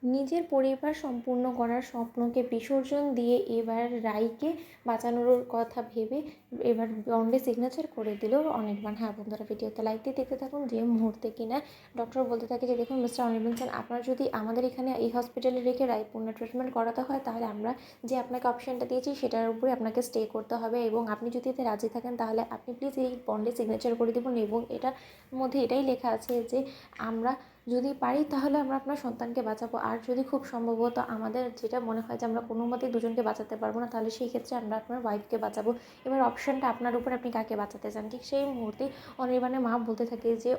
নিজের পরিবার সম্পূর্ণ করার স্বপ্নকে বিসর্জন দিয়ে এবার রাইকে বাঁচানোর কথা ভেবে এবার বন্ডে সিগনেচার করে দিল অনির্বাণ। হ্যাঁ বন্ধুরা, ভিডিওতে লাইক দিয়ে দেখতে থাকুন। যে মুহূর্তে কিনা ডক্টর বলতে থাকে যে দেখুন মিস্টার অনির্বাণ স্যার, আপনার যদি আমাদের এখানে এই হসপিটালে রেখে রায়পূর্ণ ট্রিটমেন্ট করাতে হয় তাহলে আমরা যে আপনাকে অপশানটা দিয়েছি সেটার উপরে আপনাকে স্টে করতে হবে, এবং আপনি যদি এতে রাজি থাকেন তাহলে আপনি প্লিজ এই বন্ডে সিগনেচার করে দেবেন। এবং এটার মধ্যে এটাই লেখা আছে যে আমরা যদি পারি তাহলে আমরা আপনার সন্তানকে বাঁচাবো, আর যদি খুব সম্ভবত আমাদের যেটা মনে হয় যে আমরা কোনো মতেই দুজনকে বাঁচাতে পারবো না তাহলে সেই ক্ষেত্রে আমরা আপনার ওয়াইফকে বাঁচাবো। এবার অপশানটা আপনার উপর, আপনি কাকে বাঁচাতে চান। ঠিক সেই মুহূর্তে অনির্বাণের মা বলতে থাকে যে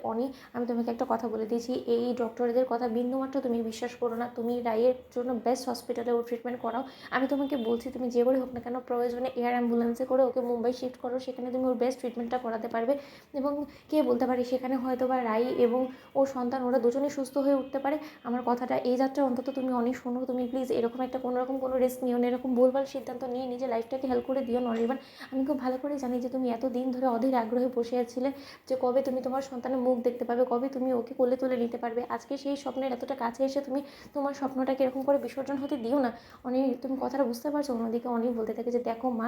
আমি তোমাকে একটা কথা বলে দিয়েছি, এই ডক্টরদের কথা বিন্দুমাত্র তুমি বিশ্বাস করো না, তুমি রায়ের জন্য বেস্ট হসপিটালে ও ট্রিটমেন্ট করাও। আমি তোমাকে বলছি তুমি যে করে হোক না কেন প্রয়োজনে এয়ার অ্যাম্বুলেন্সে করে ওকে মুম্বাই শিফট করো, সেখানে তুমি ওর বেস্ট ট্রিটমেন্টটা করাতে পারবে। এবং কে বলতে পারে সেখানে হয়তো বা রাই এবং ওর সন্তান ওরা দুজনেই সুস্থ হয়ে উঠতে পারে। আমার কথাটা এই যাত্রা অন্তত তুমি অনেক শোনো, তুমি প্লিজ এরকম একটা কোনো রিস্ক নিও না, এরকম ভুলভাল সিদ্ধান্ত নিয়ে নিজের লাইফটাকে হেল্প করে দিও অনির্বাণ। আমি খুব ভালো করে জানি যে তুমি এত দিন ধরে অধীর আগ্রহে বসে আছিলে যে কবে তুমি তোমার সন্তানের মুখ দেখতে পাবে, কবে তুমি ওকে কোলে তুলে নিতে পারবে। আজকে সেই স্বপ্নের এতটা কাছে এসে তুমি তোমার স্বপ্নটাকে এরকম করে বিসর্জন হতে দিও না। তুমি কথাটা বুঝতে পারছো? অন্যদিকে অনেক বলতে থাকে যে দেখো মা,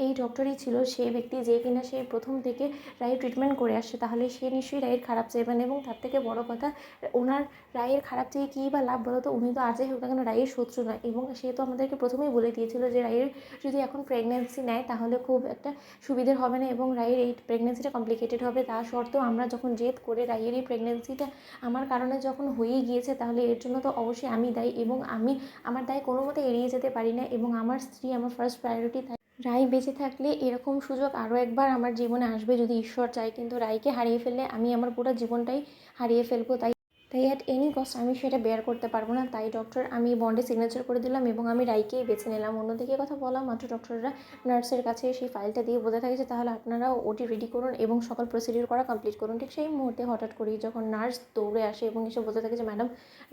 এই ডক্টরই ছিল সেই ব্যক্তি যে কিনা সেই প্রথম থেকে রায়ের ট্রিটমেন্ট করে আসছে, তাহলে সে নিশ্চয়ই রায়ের খারাপ চাইবেন। এবং তার থেকে বড় কথা, ওনার রায়ের খারাপ চেয়ে কী বা লাভ বলো তো? উনি তো আর যাই হোক না কেন রায়ের শত্রু নয়, এবং সে তো আমাদেরকে প্রথমেই বলে দিয়েছিল যে রায়ের যদি এখন প্রেগনেন্সি নেয় তাহলে খুব একটা সুবিধের হবে না, এবং রায়ের এই প্রেগনেন্সিটা কমপ্লিকেটেড হবে। তা সত্ত্বেও আমরা যখন জেদ করে রায়ের এই প্রেগনেন্সিটা আমার কারণে যখন হয়েই গিয়েছে তাহলে এর জন্য তো অবশ্যই আমি দায়ী, এবং আমি আমার দায় কোনো মতে এড়িয়ে যেতে পারি না, এবং আমার স্ত্রী আমার ফার্স্ট প্রায়োরিটি। তাই রাই বেঁচে থাকলে এরকম সুযোগ আরও একবার আমার জীবনে আসবে যদি ঈশ্বর চায়, কিন্তু রাইকে হারিয়ে ফেললে আমি আমার পুরো জীবনটাই হারিয়ে ফেলবো। তাই অ্যাট এনি কস্ট আমি সেটা বেয়ার করতে পারবো না। তাই ডক্টর আমি বন্ডে সিগনেচার করে দিলাম এবং আমি রাইকেই বেছে নিলাম। অন্যদিকে কথা বলা মাত্র ডক্টররা নার্সের কাছে সেই ফাইলটা দিয়ে বলতে থাকে যে তাহলে আপনারা ওটি রেডি করুন এবং সকল প্রসিডিউর করা কমপ্লিট করুন। ঠিক সেই মুহূর্তে হঠাৎ করেই যখন নার্স দৌড়ে আসে এবং এসে বলতে থাকে যে ম্যাডাম,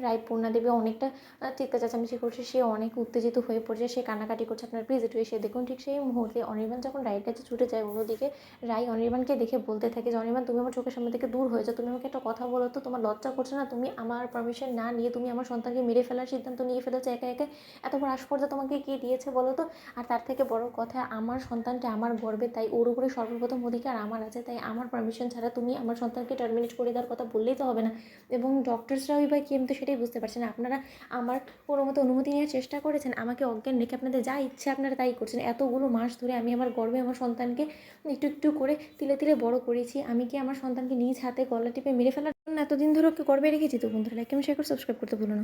রাই পূর্ণা দেবী অনেকটা চিৎকার চেঁচামেচি করছে, সে অনেক উত্তেজিত হয়ে পড়ছে, সে কান্নাকাটি করছে, আপনার প্লিজ একটু এসে দেখুন। ঠিক সেই মুহূর্তে অনির্বাণ যখন রায়ের কাছে ছুটে যায়, অন্যদিকে রাই অনির্বাণকে দেখে বলতে থাকে যে অনির্বাণ, তুমি আমার চোখের সামনে থেকে দূর হয়ে যাও, তুমি আমাকে একটা কথা বলো তো, তোমার লজ্জা করছে না? তুমি আমার পারমিশন না নিয়ে তুমি আমার সন্তানকে মেরে ফেলার সিদ্ধান্ত নিয়ে ফেলেছো একা একা। এত বড় আস্পর্ধা তোমাকে কে দিয়েছে বলো তো? আর তার থেকে বড় কথা, আমার সন্তানটা আমার গর্বে, তাই ওর উপরে সর্বপ্রথম অধিকার আমার আছে, তাই আমার পারমিশন ছাড়া তুমি আমার সন্তানকে টার্মিনেট করে দেওয়ার কথা বললেই তো হবে না। এবং ডক্টরসরাই বা কি, আমি তো সেটাই বুঝতে পারছি না। আপনারা আমার কোনো মতো অনুমতি নেওয়ার চেষ্টা করেছেন, আমাকে অজ্ঞান রেখে আপনাদের যা ইচ্ছে আপনারা তাই করছেন। এতগুলো মাস ধরে আমি আমার গর্বে আমার সন্তানকে একটু একটু করে তিলে তিলে বড় করেছি, আমি কি আমার সন্তানকে নিজ হাতে গলা টিপে মেরে ফেলার জন্য এতদিন ধরে ওকে গর্বে রেখেছি? তো বন্ধুরা, লাইক, কমেন্ট, শেয়ার করে সাবস্ক্রাইব করতে ভুলো না।